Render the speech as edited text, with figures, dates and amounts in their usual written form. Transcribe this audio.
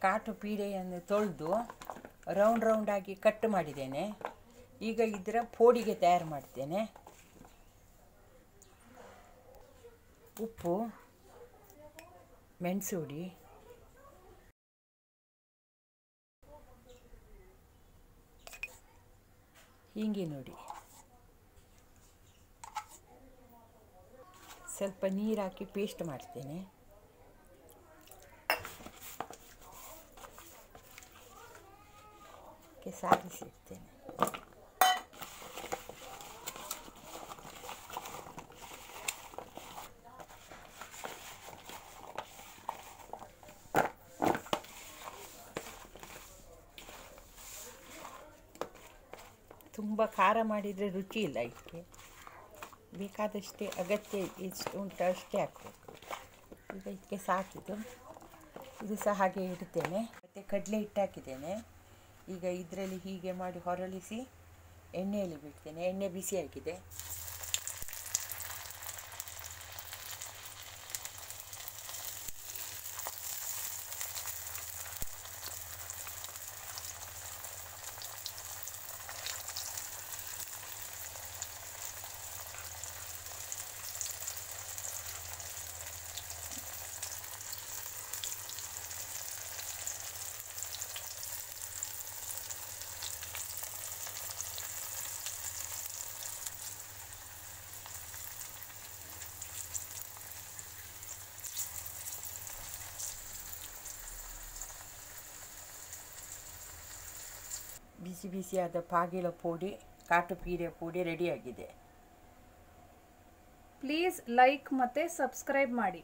ಕಾಟು ಪೀಡೆಯನ್ನು ತೊಳೆದು round ರೌಂಡಾಗಿ cut ಮಾಡಿದ್ದೇನೆ. ಈಗ ಇದರ ಪೋಡಿಗೆ ತಯಾರು ಮಾಡ್ತೇನೆ. ಉಪ್ಪು, ಮೆಣಸು ಹುಡಿ, ಹಿಂಗಿನ ಹುಡಿ, ಸ್ವಲ್ಪ ನೀರು ಹಾಕಿ ಪೇಸ್ಟ್ ಮಾಡ್ತೇನೆ. ಸಾರಿಸಿಡ್ತೇನೆ. ತುಂಬ ಖಾರ ಮಾಡಿದರೆ ರುಚಿ ಇಲ್ಲ. ಇದಕ್ಕೆ ಬೇಕಾದಷ್ಟೇ ಅಗತ್ಯ ಎಷ್ಟು ಉಂಟು ಅಷ್ಟೇ ಹಾಕಬೇಕು. ಈಗ ಇದಕ್ಕೆ ಸಾಕಿದ್ದು ಇದು ಸಹ ಹಾಗೆ ಇಡ್ತೇನೆ. ಮತ್ತು ಕಡಲೆ ಹಿಟ್ಟು ಹಾಕಿದ್ದೇನೆ. ಈಗ ಇದರಲ್ಲಿ ಹೀಗೆ ಮಾಡಿ ಹೊರಳಿಸಿ ಎಣ್ಣೆಯಲ್ಲಿ ಬಿಡ್ತೇನೆ. ಎಣ್ಣೆ ಬಿಸಿಯಾಗಿದೆ. ಬಿಸಿ ಬಿಸಿಯಾದ ಪಾಗಿಲ ಪುಡಿ, ಕಾಟು ಪೀಡೆ ಪುಡಿ ರೆಡಿಯಾಗಿದೆ. ಪ್ಲೀಸ್ ಲೈಕ್ ಮತ್ತು ಸಬ್ಸ್ಕ್ರೈಬ್ ಮಾಡಿ.